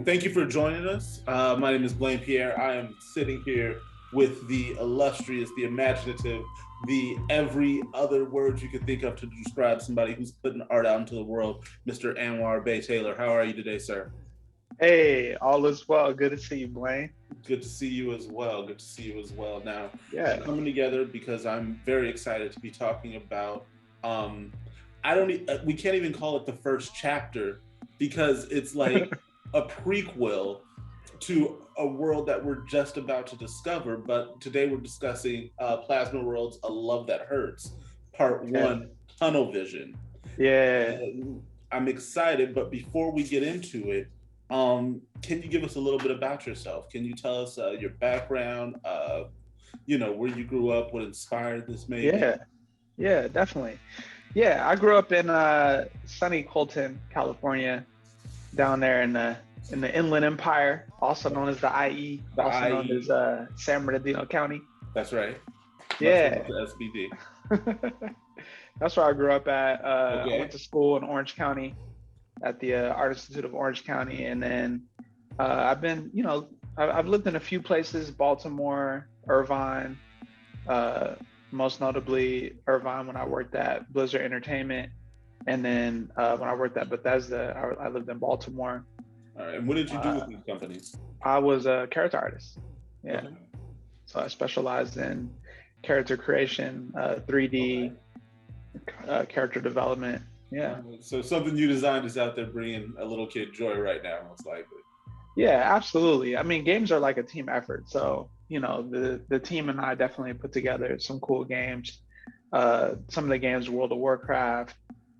Thank you for joining us. My name is Blane Pierre. I am sitting here with the illustrious, the imaginative, the every other word you could think of to describe somebody who's putting art out into the world, Mr. Anwar Bay Taylor. How are you today, sir? Hey, all is well. Good to see you, Blaine. Good to see you as well. Good to see you as well. Now, we're Yeah. coming together because I'm very excited to be talking about. Um, I don't. We can't even call it the first chapter because it's like a prequel to a world that we're just about to discover. But today we're discussing Plasma Worlds: A Love That Hurts, Part Yeah. One, Tunnel Vision. Yeah. I'm excited, but before we get into it, can you give us a little bit about yourself? Can you tell us your background, where you grew up, what inspired this maybe? Yeah. Yeah, definitely. Yeah, I grew up in sunny Colton, California, down there in the Inland Empire, also known as the IE, The also known IE, as San Bernardino County. that's right. Much love Yeah. to SBD. That's where I grew up at. I went Okay. to school in Orange County at the Art Institute of Orange County, and then I've been, I've lived in a few places: Baltimore, Irvine, uh, most notably Irvine when I worked at Blizzard Entertainment, and then when I worked at Bethesda, I lived in Baltimore. All right. And what did you do Uh, with these companies? I was a character artist. Yeah, Okay. so I specialized in character creation, Okay. 3D character development. Yeah. So something you designed is out there bringing a little kid joy right now, most likely. Yeah, absolutely. I mean, games are like a team effort. So, the team and I definitely put together some cool games. Some of the games, World of Warcraft,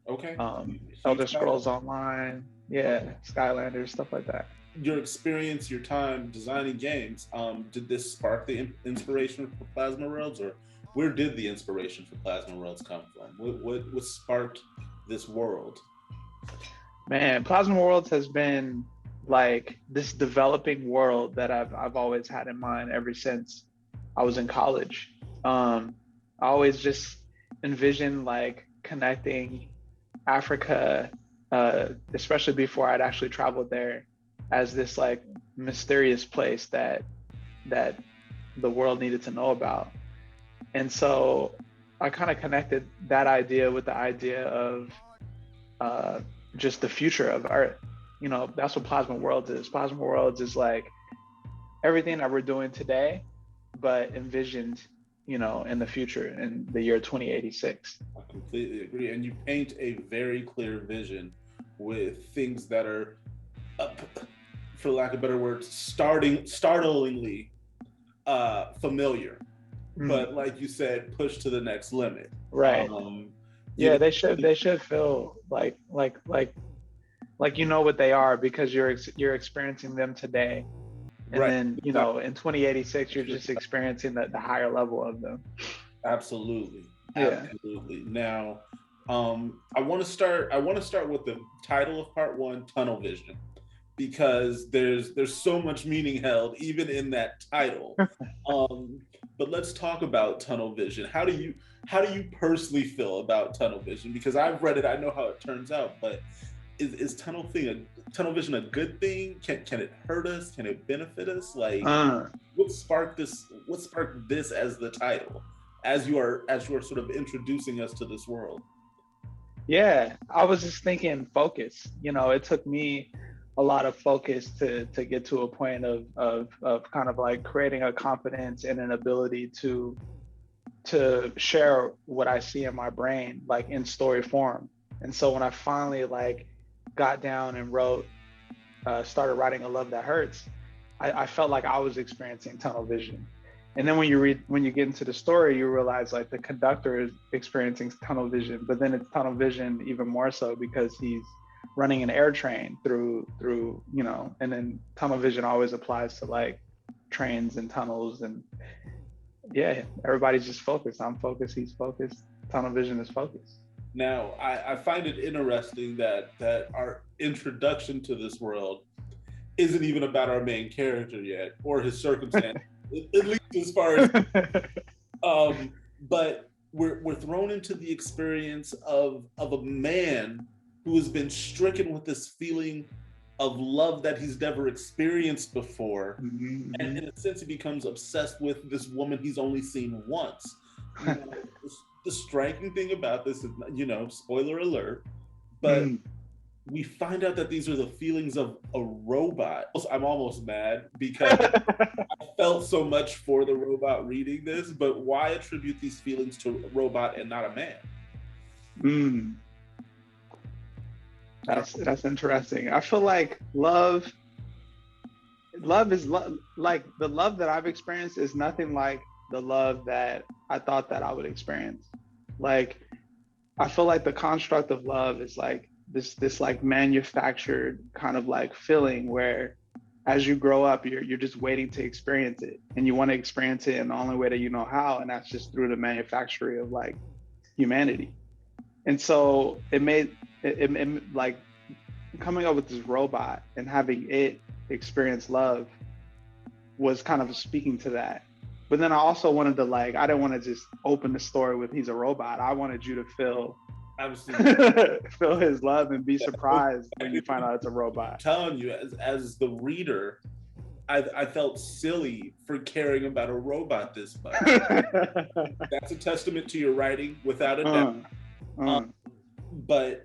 Okay. Elder Huge title. Scrolls Online, Okay. yeah, Skylanders, stuff like that. Your experience, your time designing games, did this spark the inspiration for Plasma Worlds, or where did the inspiration for Plasma Worlds come from? What sparked this world? Man, Plasma Worlds has been like this developing world that I've always had in mind ever since I was in college. I always just envisioned like connecting Africa, especially before I'd actually traveled there, as this like mysterious place that the world needed to know about. And so I kind of connected that idea with the idea of uh, just the future of art. That's what Plasma Worlds is. Plasma Worlds is like everything that we're doing today, but envisioned, in the future in the year 2086. I completely agree. And you paint a very clear vision with things that are, uh, for lack of better words, startlingly familiar, Mm, but like you said, pushed to the next limit. right. Um, you Yeah, know, they should feel like you know what they are because you're experiencing them today. And right. then, in 2086 you're just experiencing the higher level of them. Absolutely, Yeah. absolutely. Now, I want to start. I want to start with the title of part one, Tunnel Vision, because there's so much meaning held even in that title. Um, but let's talk about Tunnel Vision. How do you personally feel about Tunnel Vision? Because I've read it, I know how it turns out, but is Tunnel Vision a good thing? Can it hurt us? Can it benefit us? Like, uh, what sparked this? What sparked this as the title? As you are sort of introducing us to this world. yeah, I was just thinking focus. It took me a lot of focus to get to a point of kind of like creating a confidence and an ability to share what I see in my brain, like in story form. And so when I finally like got down and started writing "A Love That Hurts," I felt like I was experiencing tunnel vision. And then when you get into the story, you realize like the conductor is experiencing tunnel vision, but then it's tunnel vision even more so because he's running an air train through, and then tunnel vision always applies to like trains and tunnels. And yeah, everybody's just focused. I'm focused, he's focused, tunnel vision is focused. Now, I find it interesting that our introduction to this world isn't even about our main character yet or his circumstance, at least as far as but we're thrown into the experience of a man who has been stricken with this feeling of love that he's never experienced before. Mm-hmm. And in a sense, he becomes obsessed with this woman he's only seen once. You know, the striking thing about this is, you know, spoiler alert, but we find out that these are the feelings of a robot. I'm almost mad because I felt so much for the robot reading this, but why attribute these feelings to a robot and not a man? That's interesting. I feel like love is like the love that I've experienced is nothing like the love that I thought that I would experience. Like, I feel like the construct of love is like this like manufactured kind of like feeling where as you grow up, you're just waiting to experience it, and you want to experience it in the only way that you know how, and that's just through the manufacturing of like humanity. And so it like coming up with this robot and having it experience love was kind of speaking to that. But then I also wanted to like, I didn't want to just open the story with he's a robot. I wanted you to feel feel his love and be surprised when you find out it's a robot. I'm telling you, as the reader, I felt silly for caring about a robot this much. That's a testament to your writing, without a doubt. But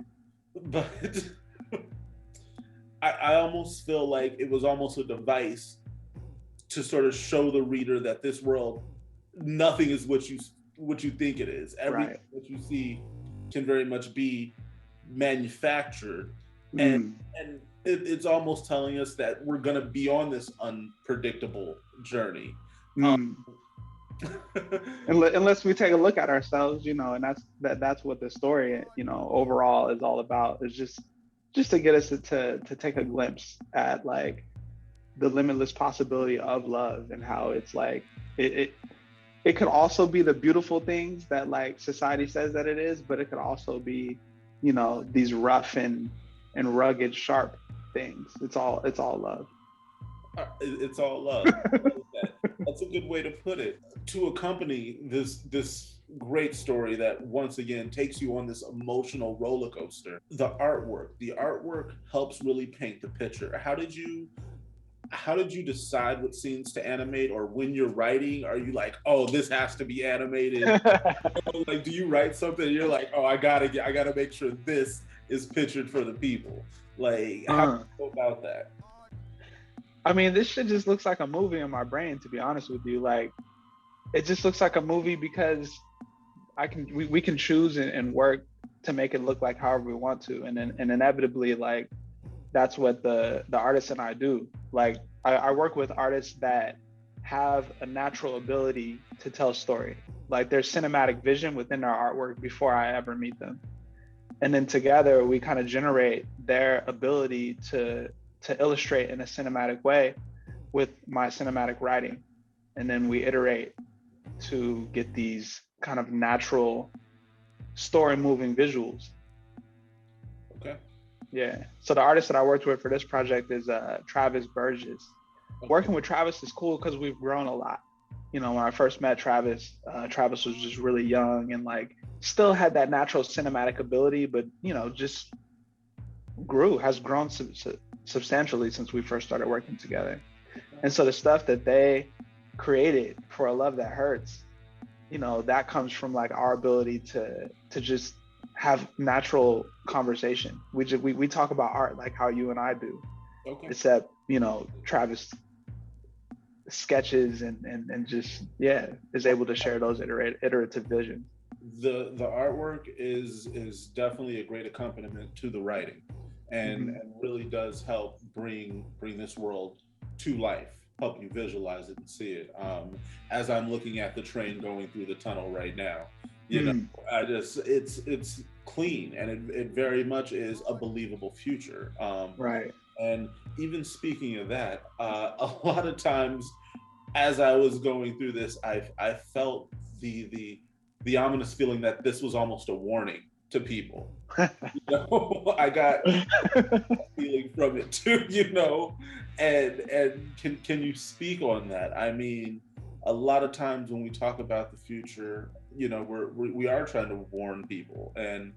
I almost feel like it was almost a device to sort of show the reader that this world, nothing is what you think it is. Everything that you see can very much be manufactured, and it's almost telling us that we're going to be on this unpredictable journey. Unless we take a look at ourselves, you know, and that's what the story, you know, overall is all about, is just to get us to take a glimpse at like the limitless possibility of love, and how it's like it could also be the beautiful things that like society says that it is, but it could also be, you know, these rough and rugged, sharp things. It's all love. It's all love. That's a good way to put it. To accompany this great story that once again takes you on this emotional roller coaster, the artwork helps really paint the picture. How did you decide what scenes to animate, or when you're writing, are you like, oh, this has to be animated? Like, do you write something and you're like, oh, I gotta make sure this is pictured for the people? Like, how do you go about that? I mean, this shit just looks like a movie in my brain, to be honest with you. Like, it just looks like a movie because we can choose and work to make it look like however we want to, and inevitably, like, that's what the artist and I do. Like, I work with artists that have a natural ability to tell story. Like, there's cinematic vision within their artwork before I ever meet them, and then together we kind of generate their ability to illustrate in a cinematic way with my cinematic writing. And then we iterate to get these kind of natural story moving visuals. Okay. Yeah. So the artist that I worked with for this project is Travis Burgess. Okay. Working with Travis is cool because we've grown a lot. You know, when I first met Travis, Travis was just really young and like still had that natural cinematic ability, but, you know, just has grown substantially since we first started working together. And so the stuff that they created for A Love That Hurts, you know, that comes from like our ability to just have natural conversation. We talk about art like how you and I do. Okay. Except, you know, Travis sketches and just, yeah, is able to share those iterative visions. The artwork is definitely a great accompaniment to the writing, and really does help bring this world to life, help you visualize it and see it. As I'm looking at the train going through the tunnel right now, you know, it's clean, and it very much is a believable future. Right. And even speaking of that, a lot of times as I was going through this, I felt the ominous feeling that this was almost a warning to people. You know, I got a feeling from it too, you know, and can you speak on that? I mean, a lot of times when we talk about the future, you know, we are trying to warn people, and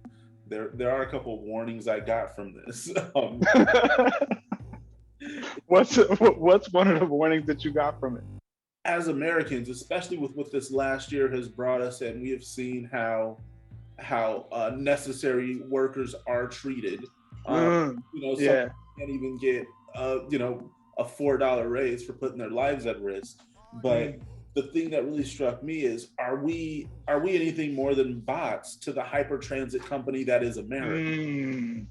there are a couple of warnings I got from this. What's one of the warnings that you got from it? As Americans, especially with what this last year has brought us, and we have seen how necessary workers are treated. Some Yeah. can't even get a $4 raise for putting their lives at risk. But the thing that really struck me is, are we anything more than bots to the hyper transit company that is America?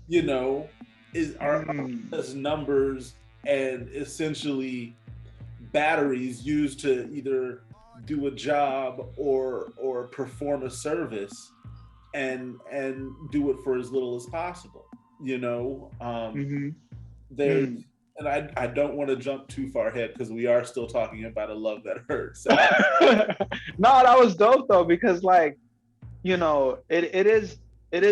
Is are as numbers and essentially batteries used to either do a job or perform a service and do it for as little as possible. There's and I don't want to jump too far ahead because we are still talking about A Love That Hurts. No, that was dope though, because it is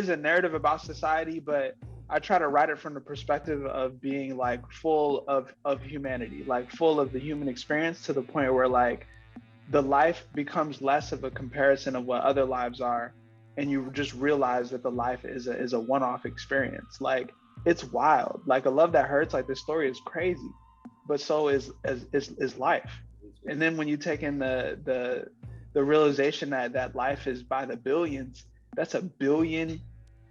a narrative about society, but I try to write it from the perspective of being full of humanity, full of the human experience, to the point where the life becomes less of a comparison of what other lives are, and you just realize that the life is a one-off experience. It's wild. A Love That Hurts, this story is crazy, but so is life. And then when you take in the realization that life is by the billions, that's a billion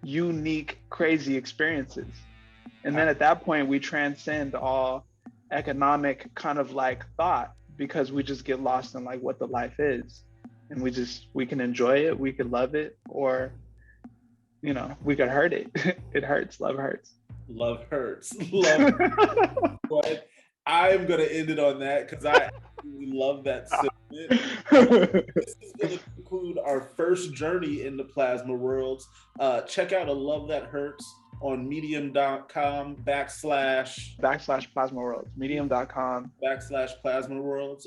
unique, crazy experiences. And then at that point, we transcend all economic kind of thought, because we just get lost in what the life is. And we can enjoy it, we could love it, or, we could hurt it. It hurts. Love hurts. Love hurts. Love hurts. But I'm going to end it on that because I absolutely love that sentiment. This is going to conclude our first journey into PLASMAworlds. Check out A Love That Hurts on medium.com / /PLASMAworlds. Medium.com /PLASMAworlds.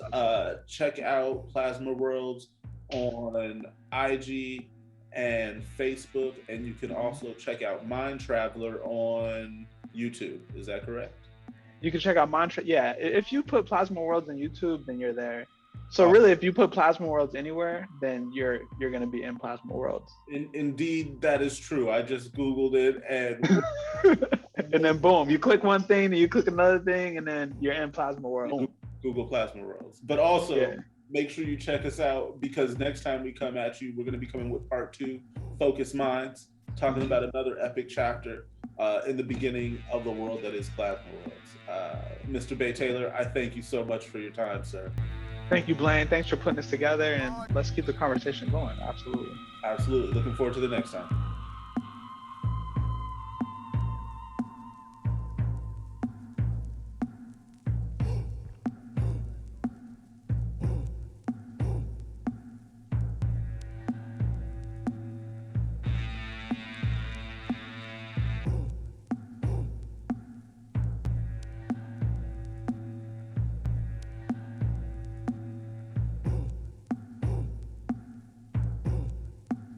Check out PLASMAworlds on IG and Facebook, and you can also check out Mind Traveler on YouTube. Is that correct? You can check out yeah. If you put PLASMAworlds on YouTube, then you're there. So really, if you put PLASMAworlds anywhere, then you're going to be in PLASMAworlds. Indeed, that is true. I just Googled it, and and then boom, you click one thing, and you click another thing, and then you're in PLASMAworlds. Google PLASMAworlds. But also, make sure you check us out, because next time we come at you, we're going to be coming with part 2, Focus Minds, talking about another epic chapter in the beginning of the world that is PLASMAworlds. Mr. Bay Taylor, I thank you so much for your time, sir. Thank you, Blane. Thanks for putting this together, and let's keep the conversation going. Absolutely. Absolutely. Looking forward to the next time.